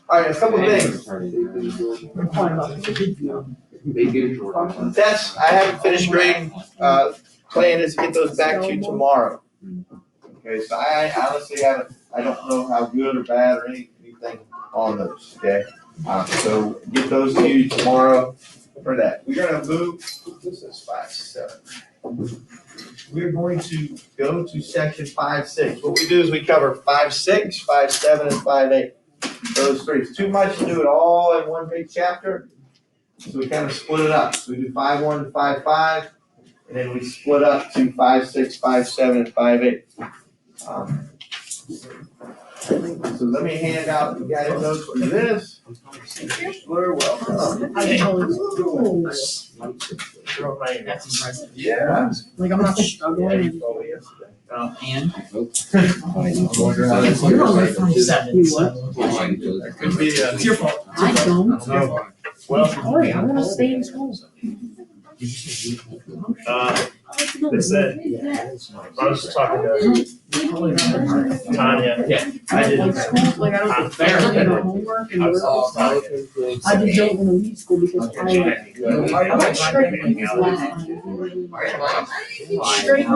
All right, a couple things. Tests, I haven't finished grading. Plan is to get those back to you tomorrow. Okay, so I honestly haven't, I don't know how good or bad or anything on those, okay? So get those to you tomorrow for that. We're gonna move, this is 5-7. We're going to go to section 5-6. What we do is we cover 5-6, 5-7, and 5-8. Those three. It's too much to do it all in one big chapter. So we kind of split it up. So we do 5-1 to 5-5, and then we split up to 5-6, 5-7, and 5-8. So let me hand out the guided notes for this. You're welcome. Yeah. Like I'm not struggling. And? You're only 5'7", so. That could be It's your fault. I don't. Well, Sorry, I wanna stay in school. They said, I was talking to Tanya. Yeah. I did. Like school, like I don't get homework and work. I just don't wanna leave school because I got straight A's last time. Straight I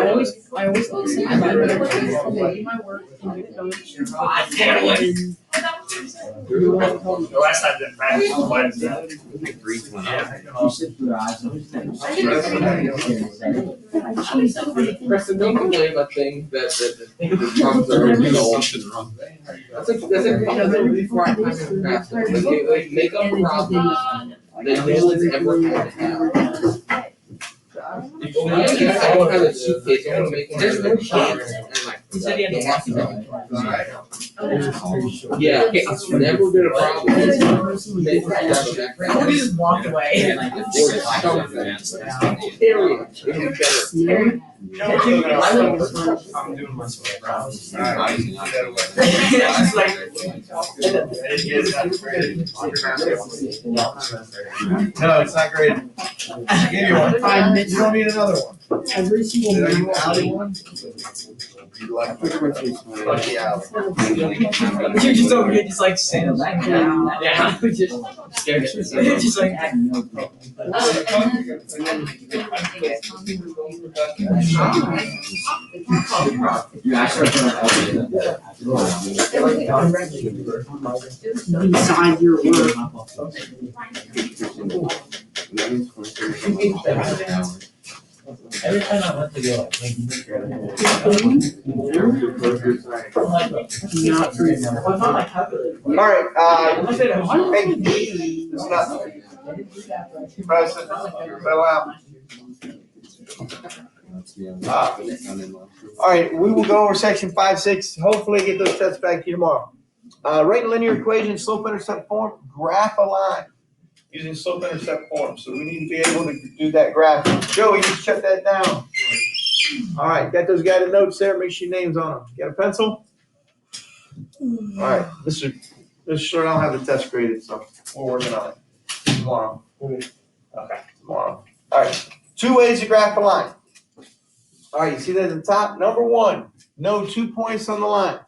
always listen. I do my work and get done. The last time that practice was Wednesday. Preston, don't complain about things that problems are resolved. That's a really smart time to practice. Like make up problems that no one's ever had to have. I don't have a suitcase, I wanna make one. There's no chance. He said he had to walk it. Yeah, it's never been a problem. We just walked away. Period. It'll be better. I'm doing my no, it's not great. I gave you one. 5 minutes. You don't need another one. Every single Are you one. out of one? You lucky out. You're just over here, just like saying, yeah, just scared. Just like. Inside your work. Every time I went to go, Not for All right, hey, it's not. Preston, settle out. All right, we will go over section 5-6, hopefully get those tests back to you tomorrow. Write linear equation, slope intercept form, graph a line using slope intercept form. So we need to be able to do that graph. Joey, you shut that down. All right, got those guided notes there, make sure your name's on them. Got a pencil? All right, Mr. Short, I don't have the test graded, so we're working on it tomorrow. Okay, tomorrow. All right, 2 ways to graph a line. All right, you see that at the top? Number 1, know 2 points on the line.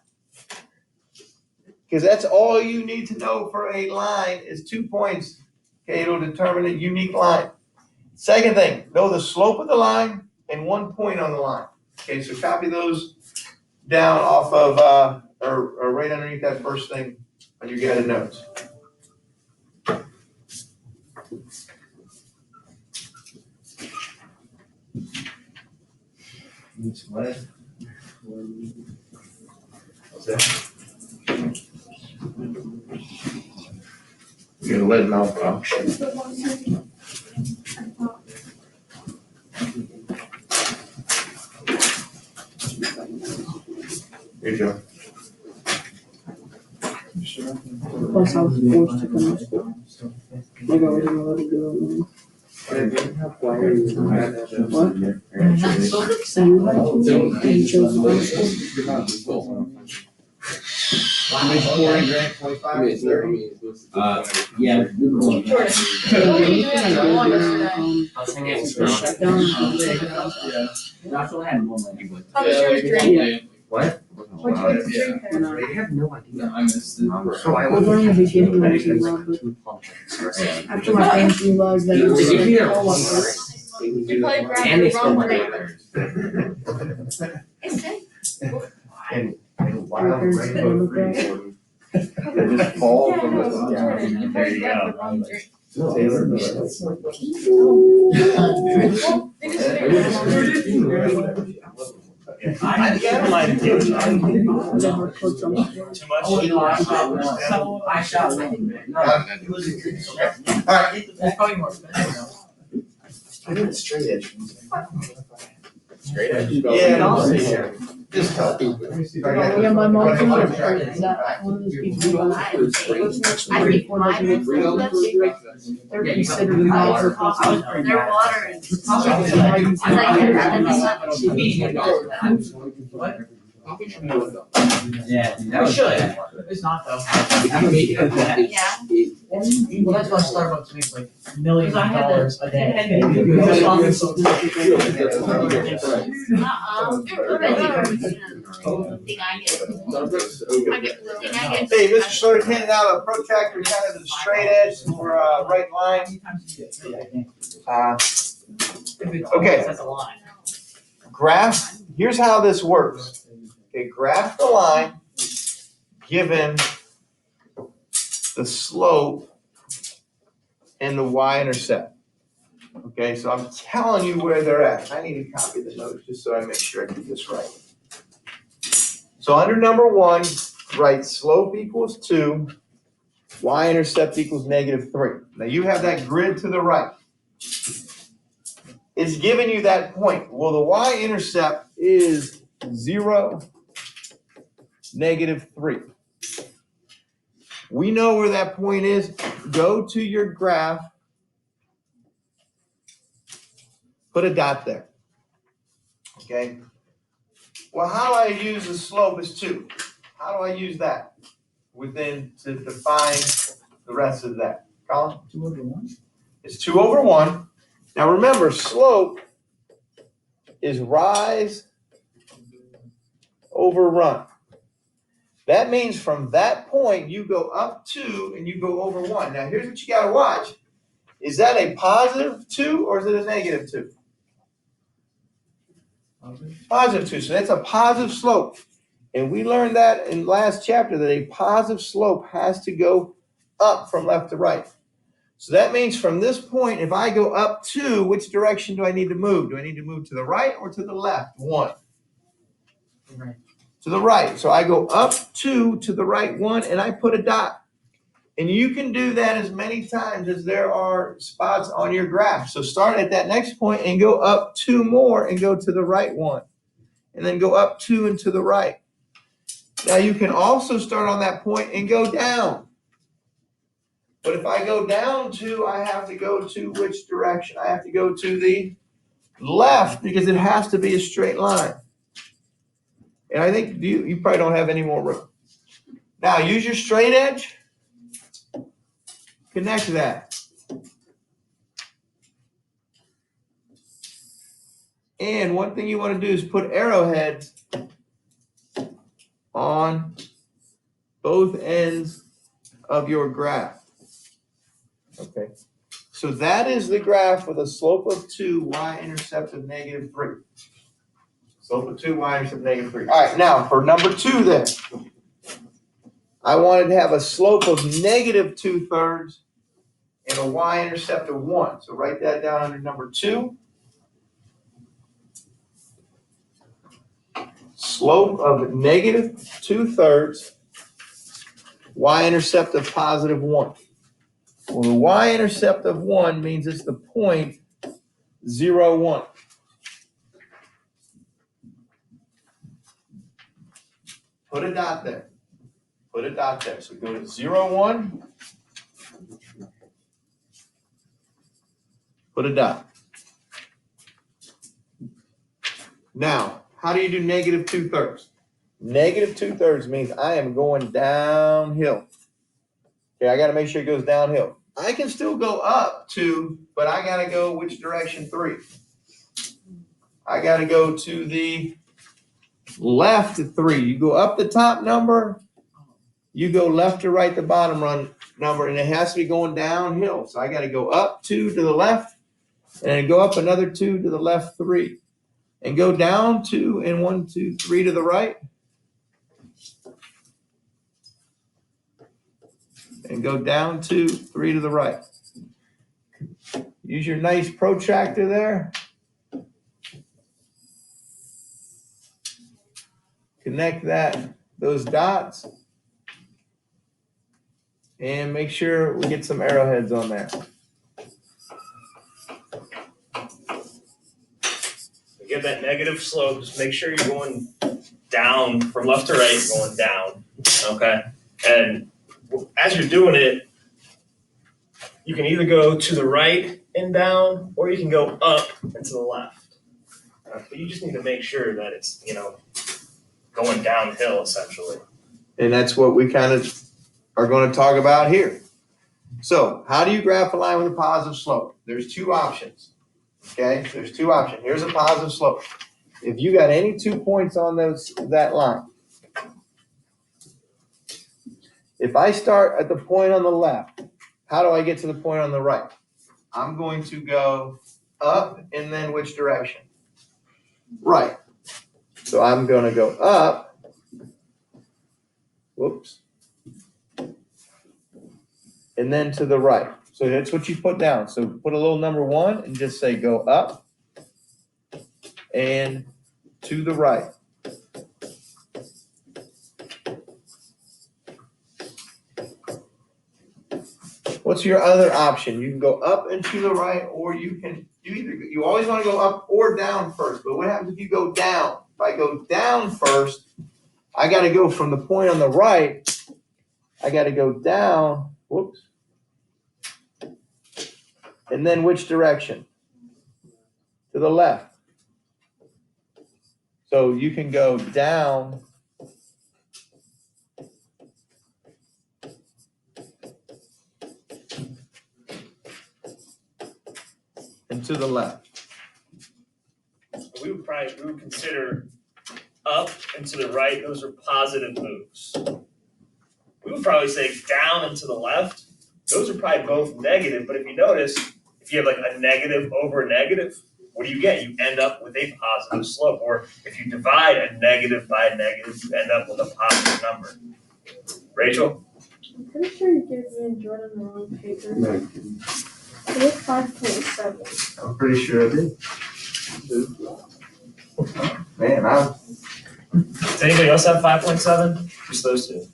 Because that's all you need to know for a line is 2 points. Okay, it'll determine a unique line. Second thing, know the slope of the line and 1 point on the line. Okay, so copy those down off of, or right underneath that first thing on your guided notes. What? What's that? You're gonna let malfunction. Here you go. Plus I was forced to come to school. Like I wasn't allowed to do it. What? So you had to, and you chose to go to school. How many scoring grant, 25 to 30? Yeah. That's what I had one lady with. How was yours, Drake? What? What'd you get to drink there? I have no idea. I missed it. So I Well, was. during the beginning, I was in love, but after my fantasy loves, they They was give me their all own up there. You probably grabbed and they the stole wrong my drink. letters. It's good. And wow, Everything's right, gonna look right. they just fall Yeah, from no, the. Jordan, you There probably you grabbed the go. wrong drink. Taylor. Well, they just made it. I don't mind the game. I never cooked on it. Too much. I shot one. No. Alright. It's probably more expensive. I did straight edge. Straight edge. Yeah. Just help. Yeah, my mom's one of those people I think mine was they're considered not for coffee. their water is. What? Coffee should know though. Yeah, that was should. It's not though. Yeah. Well, that's why Starbucks makes like millions of dollars a day. Thing I get. I get, thing I get. Hey, Mr. Sawyer handing out a protractor kind of to the straight edge for right line. Okay. That's a line. Graph, here's how this works. Okay, graph the line given the slope and the y-intercept. Okay, so I'm telling you where they're at. I need to copy the notes just so I make sure I get this right. So under number 1, write slope equals 2, y-intercept equals -3. Now you have that grid to the right. It's giving you that point. Well, the y-intercept is 0, -3. We know where that point is. Go to your graph, put a dot there. Okay? Well, how do I use the slope as 2? How do I use that within to define the rest of that? Colin? 2/1? It's 2/1. Now remember, slope is rise over run. That means from that point, you go up 2 and you go over 1. Now here's what you gotta watch. Is that a positive 2 or is it a -2? Positive 2, so that's a positive slope. And we learned that in last chapter that a positive slope has to go up from left to right. So that means from this point, if I go up 2, which direction do I need to move? Do I need to move to the right or to the left? 1. Right. To the right. So I go up 2 to the right 1 and I put a dot. And you can do that as many times as there are spots on your graph. So start at that next point and go up 2 more and go to the right 1. And then go up 2 and to the right. Now you can also start on that point and go down. But if I go down 2, I have to go to which direction? I have to go to the left because it has to be a straight line. And I think you probably don't have any more room. Now use your straight edge. Connect that. And one thing you want to do is put arrowheads on both ends of your graph. Okay. So that is the graph with a slope of 2, y-intercept of -3. Slope of 2, y-intercept -3. All right, now for number 2 then. I wanted to have a slope of -2/3 and a y-intercept of 1. So write that down under number 2. Slope of -2/3, y-intercept of +1. Well, the y-intercept of 1 means it's the point 0, 1. Put a dot there. Put a dot there. So go to 0, 1. Put a dot. Now, how do you do -2/3? Negative 2/3 means I am going downhill. Okay, I gotta make sure it goes downhill. I can still go up 2, but I gotta go which direction 3? I gotta go to the left 3. You go up the top number, you go left to right the bottom run number, and it has to be going downhill. So I gotta go up 2 to the left, and then go up another 2 to the left 3. And go down 2 and 1, 2, 3 to the right. And go down 2, 3 to the right. Use your nice protractor there. Connect those dots. And make sure we get some arrowheads on there. Get that negative slope, just make sure you're going down from left to right, going down, okay? And as you're doing it, you can either go to the right and down, or you can go up and to the left. But you just need to make sure that it's, going downhill essentially. And that's what we kind of are going to talk about here. So how do you graph a line with a positive slope? There's 2 options. Okay, there's 2 options. Here's a positive slope. If you got any 2 points on that line, if I start at the point on the left, how do I get to the point on the right? I'm going to go up and then which direction? Right. So I'm going to go up. Whoops. And then to the right. So that's what you put down. So put a little number 1 and just say go up and to the right. What's your other option? You can go up and to the right, or you always want to go up or down first. But what happens if you go down? If I go down first, I got to go from the point on the right. I got to go down. Whoops. And then which direction? To the left. So you can go down and to the left. We would consider up and to the right, those are positive moves. We would probably say down and to the left, those are probably both negative, but if you notice, if you have like a negative over a negative, what do you get? You end up with a positive slope. Or if you divide a negative by a negative, you end up with a positive number. Rachel? I'm pretty sure you gave me and Jordan the wrong paper. It was 5.7. I'm pretty sure I did. Man, Does anybody else have 5.7? Just those 2.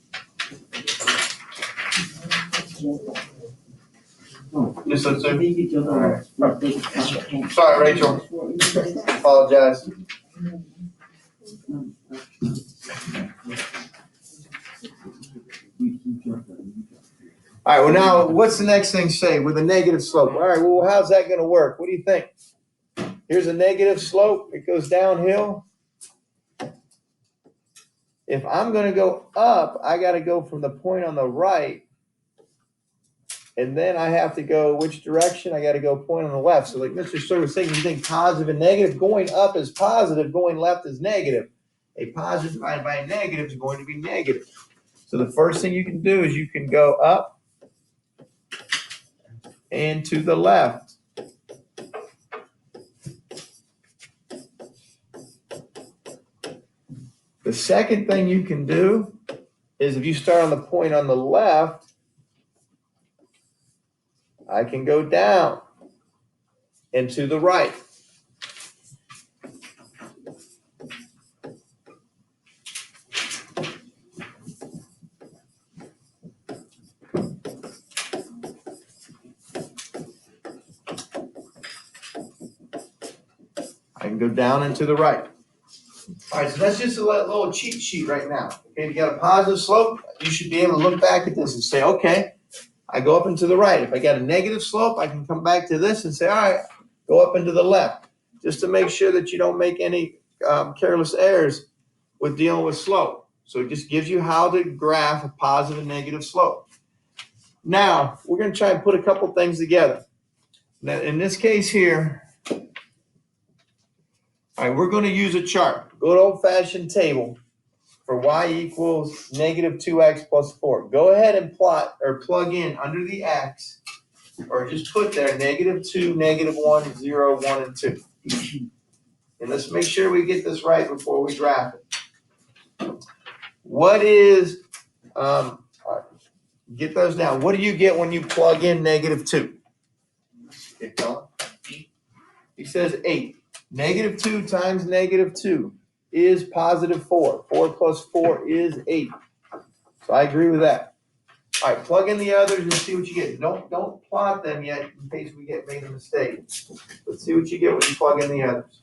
just let's say. All right. Sorry, Rachel. Apologize. All right, well now, what's the next thing say with a negative slope? All right, well, how's that going to work? What do you think? Here's a negative slope. It goes downhill. If I'm going to go up, I got to go from the point on the right. And then I have to go which direction? I got to go point on the left. So like Mr. Sir was saying, you think positive and negative. Going up is positive. Going left is negative. A positive divided by a negative is going to be negative. So the first thing you can do is you can go up and to the left. The second thing you can do is if you start on the point on the left, I can go down and to the right. I can go down and to the right. All right, so that's just a little cheat sheet right now. Okay, if you got a positive slope, you should be able to look back at this and say, okay, I go up and to the right. If I got a negative slope, I can come back to this and say, all right, go up and to the left. Just to make sure that you don't make any careless errors with dealing with slope. So it just gives you how to graph a positive and negative slope. Now, we're going to try and put a couple things together. Now, in this case here, all right, we're going to use a chart, good old-fashioned table for y equals negative 2x plus 4. Go ahead and plot or plug in under the x, or just put there negative 2, negative 1, 0, 1, and 2. And let's make sure we get this right before we graph it. What is, all right, get those down. What do you get when you plug in negative 2? Okay, Colin? He says 8. Negative 2 times negative 2 is positive 4. 4 plus 4 is 8. So I agree with that. All right, plug in the others and see what you get. Don't plot them yet in case we made a mistake. Let's see what you get when you plug in the others.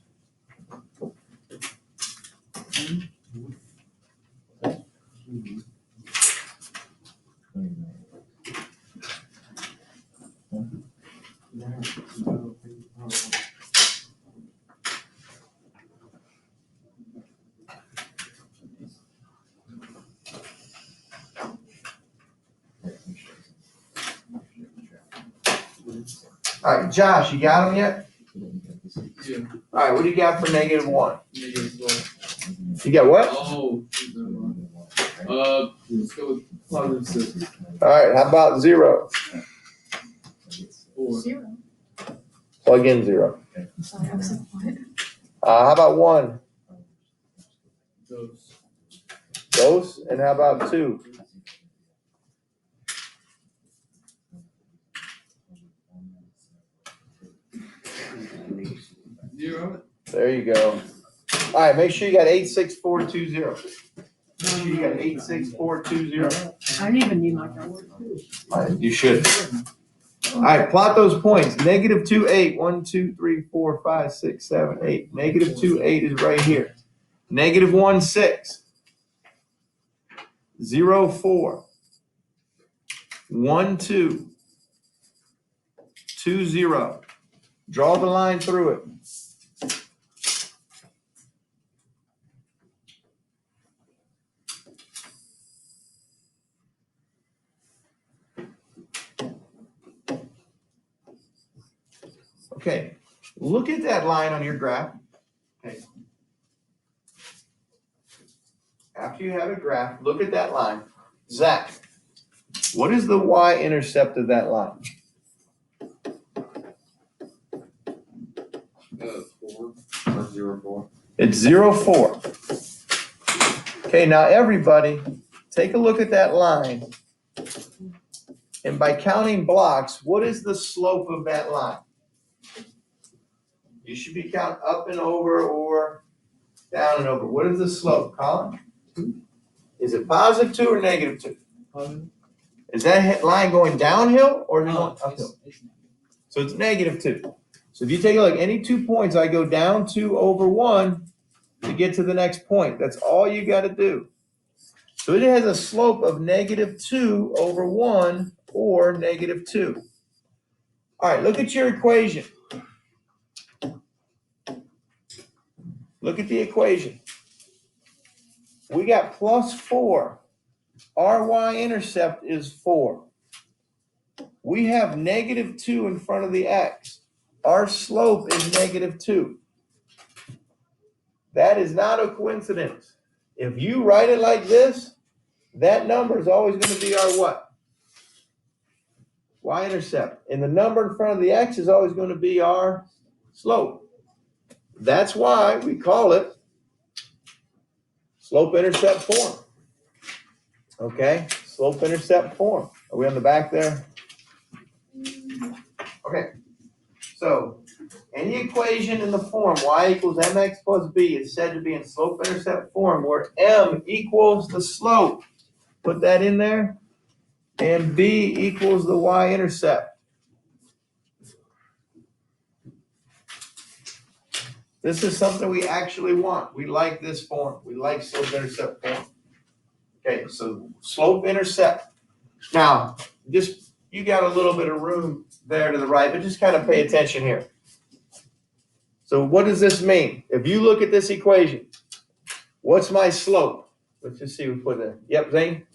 All right, Josh, you got them yet? Yeah. All right, what do you got for negative 1? Negative 1. You got what? Oh. Let's go with positive 6. All right, how about 0? 4. 0. Plug in 0. Sorry, I'm so quiet. How about 1? Those. Those? And how about 2? 0. There you go. All right, make sure you got 86420. Make sure you got 86420. I didn't even need my calculator. All right, you should. All right, plot those points. Negative 2, 8. 1, 2, 3, 4, 5, 6, 7, 8. Negative 2, 8 is right here. Negative 1, 6. 0, 4. 1, 2. 2, 0. Draw the line through it. Okay, look at that line on your graph. Okay. After you have a graph, look at that line. Zach, what is the y-intercept of that line? 4. 0, 4. It's 0, 4. Okay, now everybody, take a look at that line. And by counting blocks, what is the slope of that line? You should be counting up and over or down and over. What is the slope, Colin? 2. Is it positive 2 or negative 2? Positive. Is that line going downhill or is it going It's uphill? So it's negative 2. So if you take a look, any 2 points, I go down 2 over 1 to get to the next point. That's all you got to do. So it has a slope of negative 2 over 1 or negative 2. All right, look at your equation. Look at the equation. We got plus 4. Our y-intercept is 4. We have negative 2 in front of the x. Our slope is negative 2. That is not a coincidence. If you write it like this, that number is always going to be our what? Y-intercept. And the number in front of the x is always going to be our slope. That's why we call it slope-intercept form. Okay, slope-intercept form. Are we on the back there? Okay, so any equation in the form y equals mx plus b is said to be in slope-intercept form where m equals the slope. Put that in there. And b equals the y-intercept. This is something we actually want. We like this form. We like slope-intercept form. Okay, so slope-intercept. Now, just you got a little bit of room there to the right, but just kind of pay attention here. So what does this mean? If you look at this equation, What's my slope? Let's just see, we put in. Yep, Zane?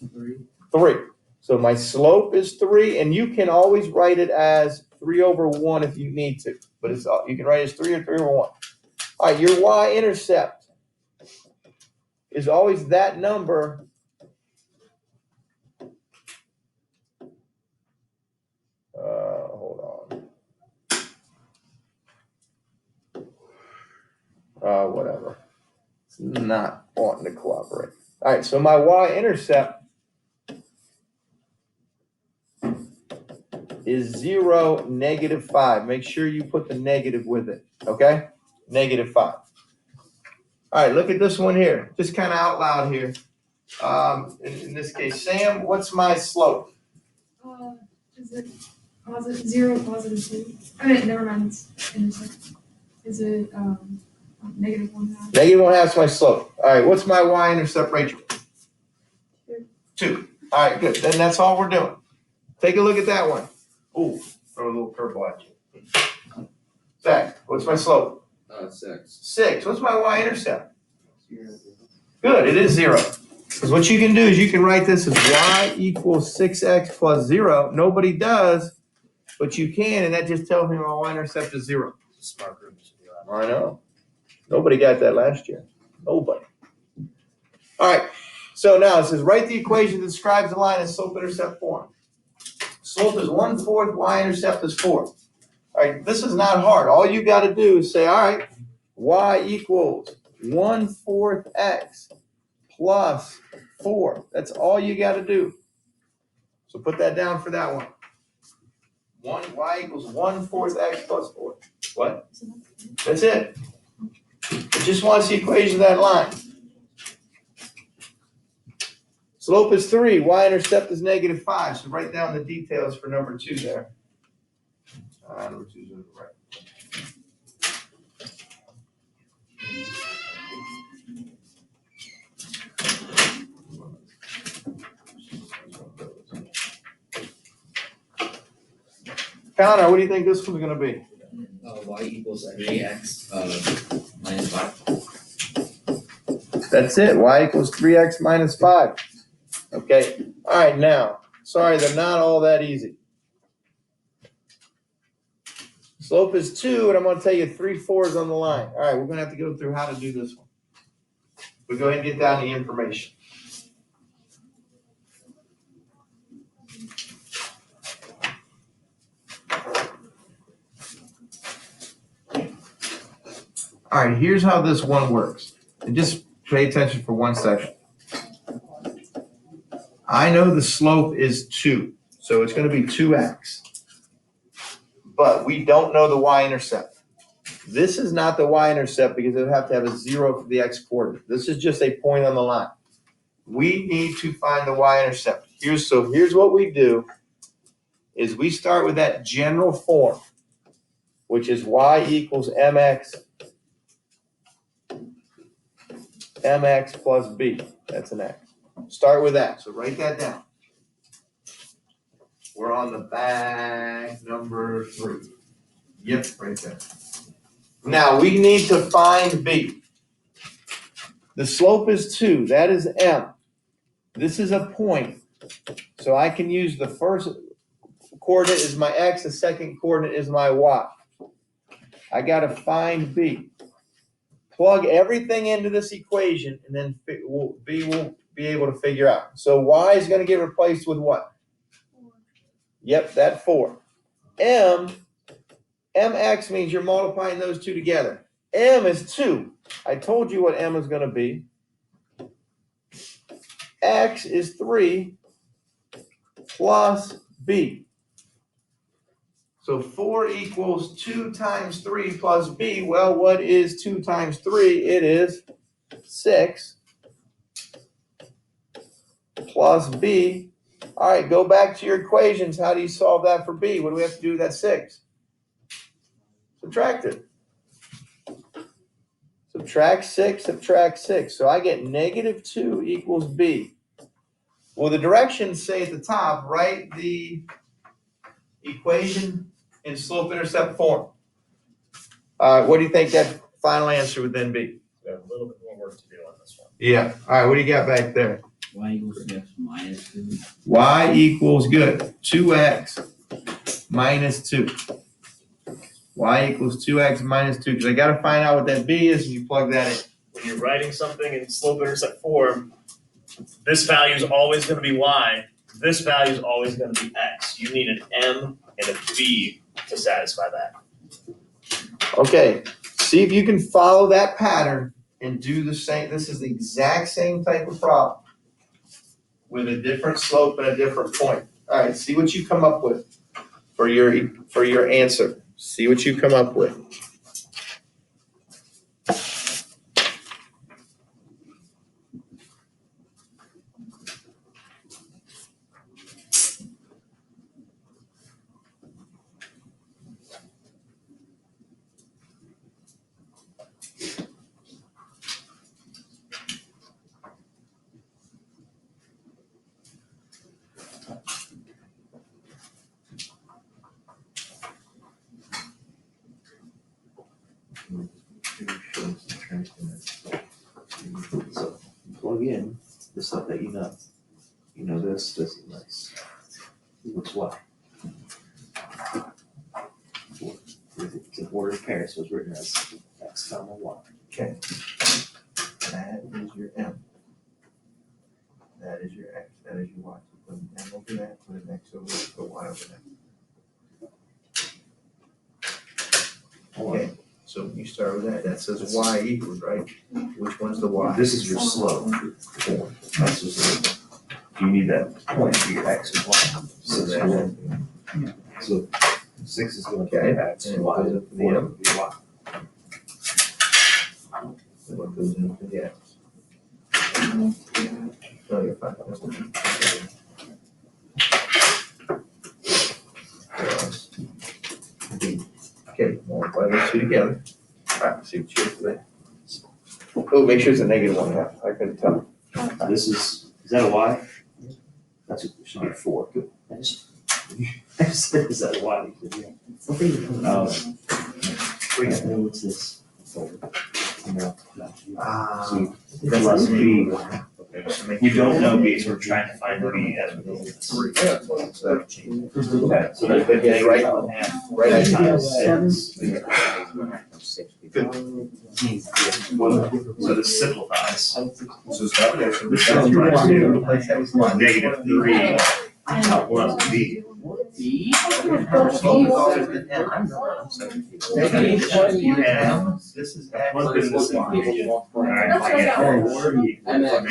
3. So my slope is 3, and you can always write it as 3/1 if you need to. But you can write it as 3 or 3/1. All right, your y-intercept is always that number hold on. Whatever. It's not wanting to cooperate. All right, so my y-intercept is 0, -5. Make sure you put the negative with it, okay? -5. All right, look at this one here. Just kind of out loud here. In this case, Sam, what's my slope? Is it positive 0, +2? I mean, never mind. It's intercept. Is it -1/2? -1/2 is my slope. All right, what's my y-intercept, Rachel? 2. All right, good. Then that's all we're doing. Take a look at that one. Ooh, throw a little curveball at you. Zach, what's my slope? 6. 6. What's my y-intercept? Good, it is 0. Because what you can do is you can write this as y equals 6x plus 0. Nobody does, but you can, and that just tells me my y-intercept is 0. Smart group should do that. I know. Nobody got that last year. Nobody. All right. So now it says write the equation that describes the line in slope-intercept form. Slope is 1/4, y-intercept is 4. All right, this is not hard. All you got to do is say, all right, y equals 1/4 x plus 4. That's all you got to do. So put that down for that one. Y equals 1/4 x plus 4. What? That's it. I just want to see equation of that line. Slope is 3, y-intercept is -5. So write down the details for number 2 there. Number 2 is on the right. Connor, what do you think this one's going to be? Y equals 3x minus 5. That's it. Y equals 3x minus 5. Okay. All right. Now, sorry, they're not all that easy. Slope is 2, and I'm going to tell you 3/4 on the line. All right. We're going to have to go through how to do this one. We'll go ahead and get down the information. All right. Here's how this one works. And just pay attention for one second. I know the slope is 2, so it's going to be 2x. But we don't know the y-intercept. This is not the y-intercept because it would have to have a 0 for the x-coordinate. This is just a point on the line. We need to find the y-intercept. Here's what we do is we start with that general form, which is y equals mx plus b. That's an x. Start with that. So write that down. We're on the back number 3. Yep, right there. Now we need to find b. The slope is 2. That is m. This is a point. So I can use the first coordinate is my x, the second coordinate is my y. I got to find b. Plug everything into this equation, and then b will be able to figure out. So y is going to get replaced with what? 4. Yep, that 4. Mx means you're multiplying those two together. M is 2. I told you what m is going to be. X is 3 plus b. So 4 equals 2 times 3 plus b. Well, what is 2 times 3? It is 6 plus b. All right, go back to your equations. How do you solve that for b? What do we have to do with that 6? Subtract it. Subtract 6, subtract 6. So I get -2 equals b. Well, the directions say at the top, write the equation in slope-intercept form. What do you think that final answer would then be? We have a little bit more work to do on this one. Yeah, alright, what do you got back there? Y equals x minus 2. Y equals good, 2x minus 2. Y equals 2x minus 2, because I gotta find out what that b is, and you plug that in. When you're writing something in slope-intercept form, this value is always gonna be y, this value is always gonna be x. You need an m and a b to satisfy that. Okay, see if you can follow that pattern and do the same. This is the exact same type of problem with a different slope and a different point. All right, see what you come up with for your answer. See what you come up with. So plug in the stuff that you know. You know this is nice. What's what? It's an order of pairs, so it's written as x comma y. Okay. That is your m. That is your x. That is your y. So put an m over that, put an x over that, put y over that. Okay, so you start with that. That says y equals, right? Which one's the y? This is your slope form. That's just you need that point for your x and y. So that, So 6 is going to Okay, be x, and y what is goes up to the going m? to be y. what goes into the x? Oh, you're fine. Okay, multiply those two together. Alright, see what you get there. Oh, make sure it's a negative one, yeah, I couldn't tell. This is that a y? That's it should be a 4. Good. I just said, is that a y? What do you got? What's this? No. Ah, So that's plus b. okay, so make You sure- don't know b, so we're trying to find b as we go. Three. So that'll change it. Okay, so But that's yeah, right, right at Seven. So this simplifies. So it's not there, so This that's goes right. by two. Replace that with one. -3 plus b. B. Slope is always the m. You have This is plug in this equation. Alright, That's what I got. And then-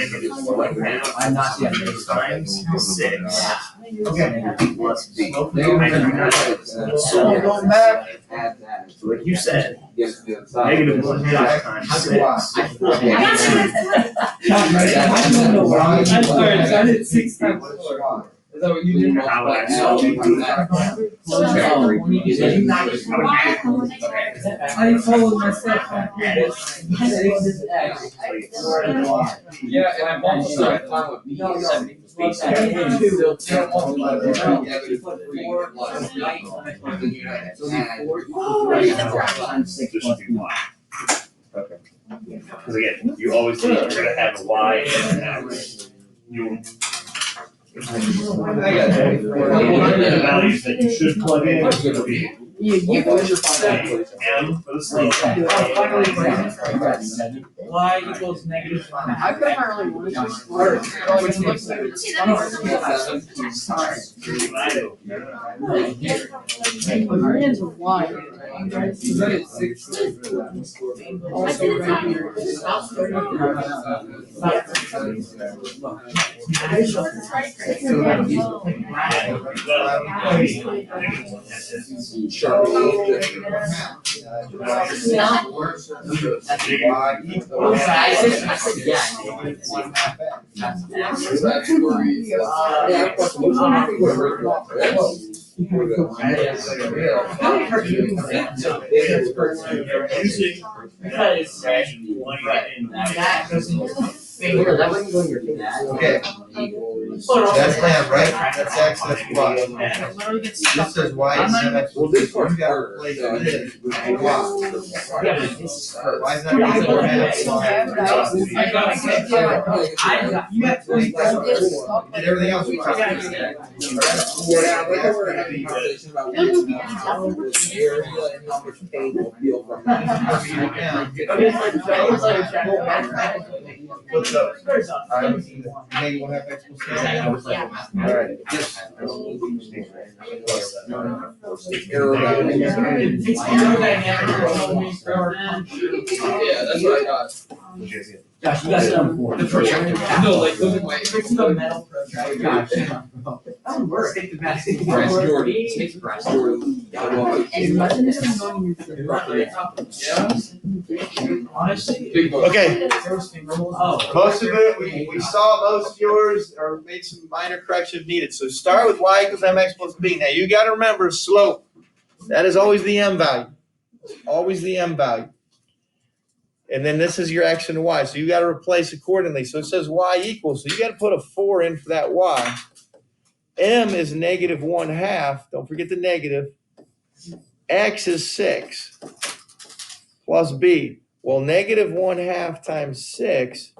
I'm not seeing this times 6 Okay. plus b. There. I do not have this. So going back. Add that. So like you said, Yes, the other side. -1 times 6. I'm sorry, I did 6 times 4. Is that what you did? How would I solve it? I followed myself. Yeah, and I multiplied. No, This should be y. Okay. Because again, you always think you're gonna have a y and an x. You. The values that you should plug in is gonna be You put your 7. m for the slope. Y equals negative 1. I put my early one. My hands are wide. Is that at 6? Also right here. Y equals. Okay. That's M, right? That's X, that's Y. It literally gets This stuck. says Y I'm is not M even- X plus B, so you gotta replace this with Y. Yeah, but this is Why is that? Dude, I equal to got M it. X Y? I got it. I got You got three thousand. Did everything else Yeah, right. yeah, yeah. Yeah, we're having a conversation about the area and how much pain we'll feel from that. What's up? Alright, maybe we'll have X plus C. Alright. Yeah, that's what I got. Josh, you got some. The projector. No, like, look at my. The metal protractor. Josh. That would work. Take the best. Bryce Jordan. Takes Bryce Jordan. Imagine this thing going in your Yeah. Honestly. Big book. Okay, Oh. most of it, we saw most of yours, or made some minor corrections needed. So start with Y equals MX plus B. Now you gotta remember slope. That is always the M value. Always the M value. And then this is your X and Y. So you gotta replace accordingly. So it says Y equals, so you gotta put a 4 in for that Y. M is -1/2. Don't forget the negative. X is 6 plus B. Well, -1/2 times 6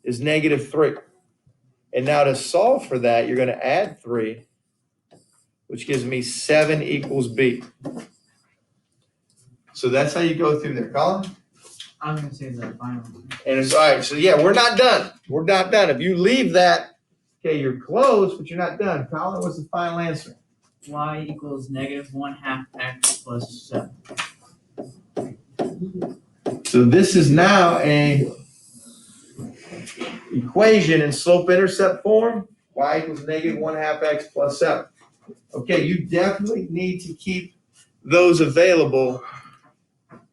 is -3. And now to solve for that, you're gonna add 3, which gives me 7 equals B. So that's how you go through there, Colin. I'm gonna say the final. And it's all right. So yeah, we're not done. We're not done. If you leave that, okay, you're close, but you're not done. Colin, what's the final answer? Y equals -1/2 X plus 7. So this is now a equation in slope-intercept form. Y equals -1/2 X plus 7. Okay, you definitely need to keep those available,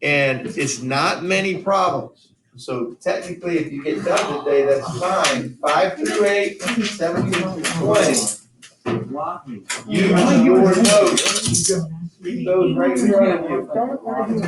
and it's not many problems. So technically, if you get done today, that's fine. 5 through 8, 7 through 20. Use your notes. Keep those right in front of you.